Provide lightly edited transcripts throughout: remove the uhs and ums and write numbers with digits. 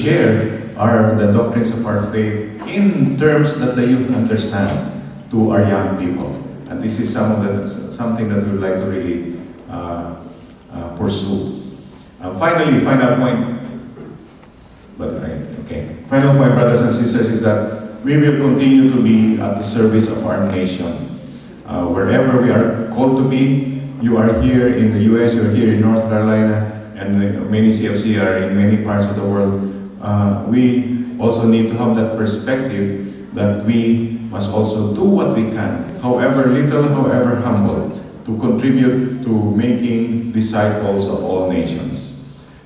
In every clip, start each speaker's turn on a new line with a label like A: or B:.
A: share the doctrines of our faith in terms that the youth understand to our young people. And this is something that we would like to really pursue. Finally, final point, final point, brothers and sisters, is that we will continue to be at the service of our nation. Wherever we are called to be, you are here in the US, you are here in North Carolina, and many CFC are in many parts of the world. We also need to have that perspective that we must also do what we can, however little, however humble, to contribute to making disciples of all nations.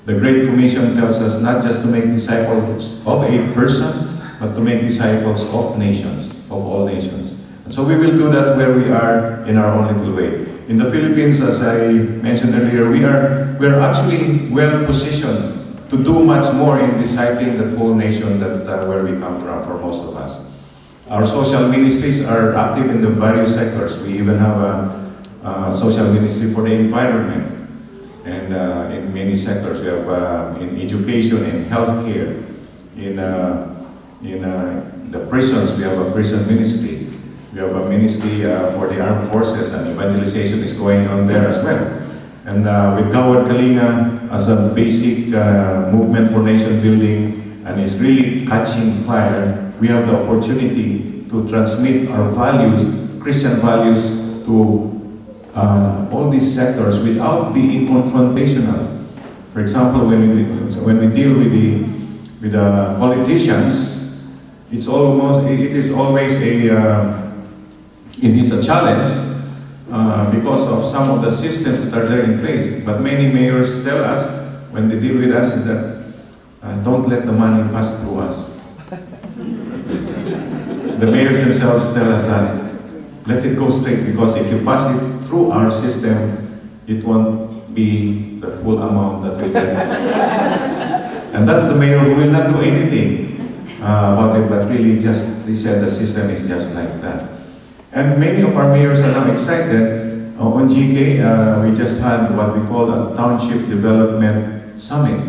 A: The Great Commission tells us not just to make disciples of a person, but to make disciples of nations, of all nations. And so we will do that where we are in our own little way. In the Philippines, as I mentioned earlier, we are actually well positioned to do much more in discipling that whole nation that where we come from, for most of us. Our social ministries are active in the various sectors. We even have a social ministry for the environment. And in many sectors, we have in education, in healthcare, in the prisons, we have a prison ministry. We have a ministry for the armed forces, and evangelization is going on there as well. And with Gawad Kalinga as a basic movement for nation building, and it's really catching fire, we have the opportunity to transmit our values, Christian values, to all these sectors without being confrontational. For example, when we deal with the politicians, it is always a challenge because of some of the systems that are there in place. But many mayors tell us when they deal with us is that don't let the money pass through us. The mayors themselves tell us that let it go straight, because if you pass it through our system, it won't be the full amount that we get. And that's the mayor who will not do anything about it, but really just, they said the system is just like that. And many of our mayors are now excited. On GK, we just had what we call a Township Development Summit,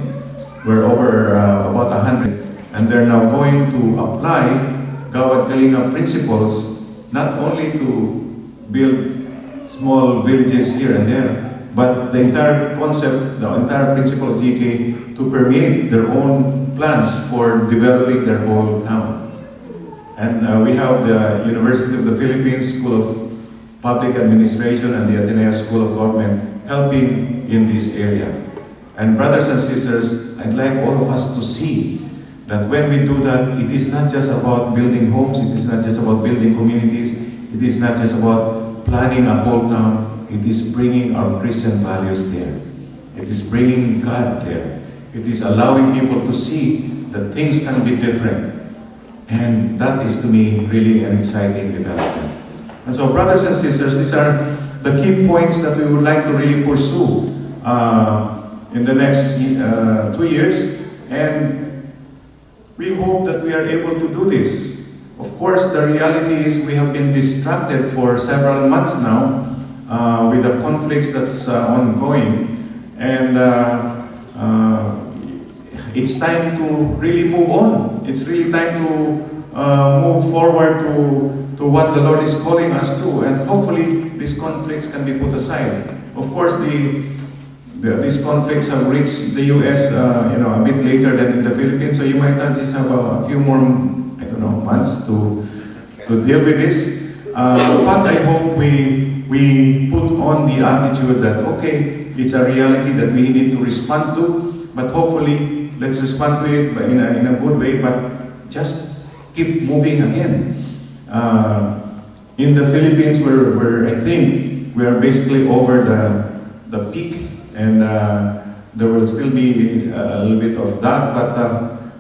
A: where over about 100, and they're now going to apply Gawad Kalinga principles, not only to build small villages here and there, but the entire concept, the entire principle of GK to permeate their own plans for developing their whole town. And we have the University of the Philippines School of Public Administration and the Ateneo School of Government helping in this area. And brothers and sisters, I'd like all of us to see that when we do that, it is not just about building homes, it is not just about building communities, it is not just about planning a whole town, it is bringing our Christian values there. It is bringing God there. It is allowing people to see that things can be different. And that is, to me, really an exciting development. And so, brothers and sisters, these are the key points that we would like to really pursue in the next 2 years. And we hope that we are able to do this. Of course, the reality is we have been distracted for several months now with the conflicts that's ongoing. And it's time to really move on. It's really time to move forward to what the Lord is calling us to, and hopefully these conflicts can be put aside. Of course, these conflicts have reached the U.S. A bit later than in the Philippines, so you might just have a few more, months to deal with this. But I hope we put on the attitude that, okay, it's a reality that we need to respond to, but hopefully let's respond to it in a good way, but just keep moving again. In the Philippines, I think we are basically over the peak, and there will still be a little bit of that, but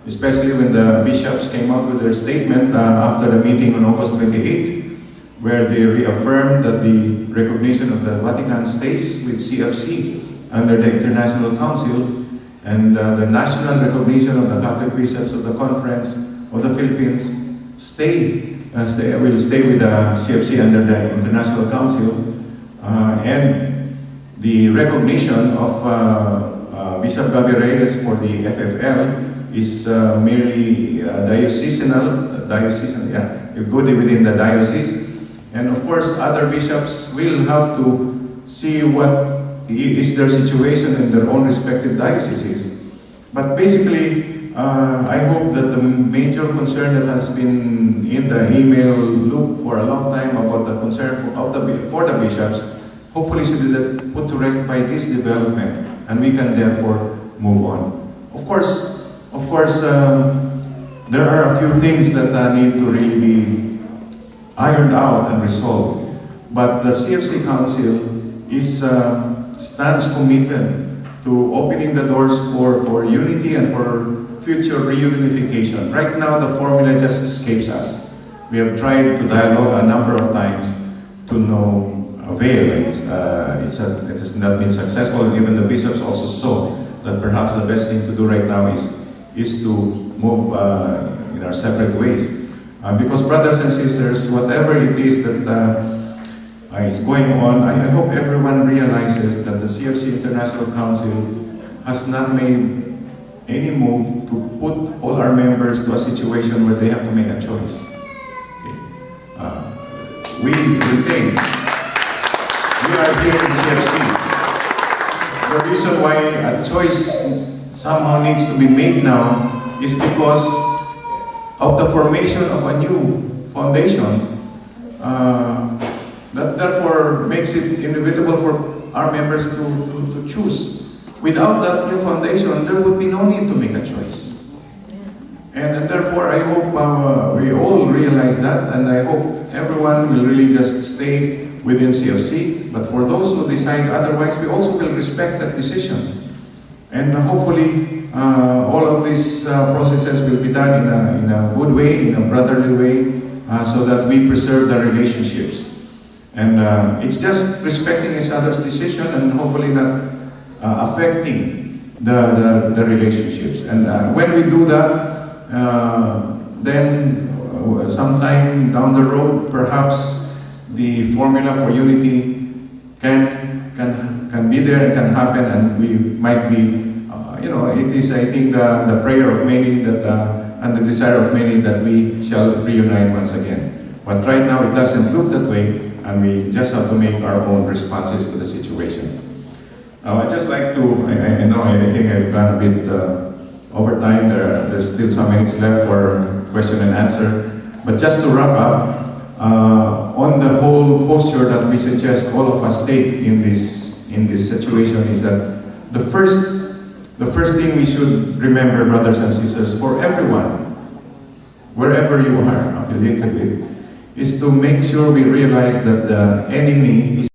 A: especially when the bishops came out with their statement after the meeting on August 28th, where they reaffirmed that the recognition of the Vatican stays with CFC under the International Council, and the national recognition of the Catholic bishops of the Conference of the Philippines will stay with the CFC under the International Council, and the recognition of Bishop Gabi Reyes for the FFL is merely diocesan, yeah, good within the diocese. And of course, other bishops will have to see what is their situation in their own respective dioceses. But basically, I hope that the major concern that has been in the email loop for a long time about the concern for the bishops, hopefully should be put to rest by this development, and we can therefore move on. Of course, there are a few things that need to really be ironed out and resolved. But the CFC Council stands committed to opening the doors for unity and for future reunification. Right now, the formula just escapes us. We have tried to dialogue a number of times to no avail. It has not been successful. Even the bishops also saw that perhaps the best thing to do right now is to move in our separate ways. Because brothers and sisters, whatever it is that is going on, I hope everyone realizes that the CFC International Council has not made any move to put all our members to a situation where they have to make a choice. Okay. We think we are here in CFC. The reason why a choice somehow needs to be made now is because of the formation of a new foundation that therefore makes it inevitable for our members to choose. Without that new foundation, there would be no need to make a choice. And therefore, I hope we all realize that, and I hope everyone will really just stay within CFC. But for those who decide otherwise, we also will respect that decision. And hopefully, all of these processes will be done in a good way, in a brotherly way, so that we preserve the relationships. And it's just respecting each other's decision and hopefully not affecting the relationships. And when we do that, then sometime down the road, perhaps the formula for unity can be there and can happen, and we might be, it is, I think, the prayer of many and the desire of many that we shall reunite once again. But right now it doesn't look that way, and we just have to make our own responses to the situation. I'd just like to, I know I think I've gone a bit over time. There's still some minutes left for question and answer. But just to wrap up, on the whole posture that we suggest all of us take in this situation is that the first thing we should remember, brothers and sisters, for everyone, wherever you are affiliated with, is to make sure we realize that the enemy is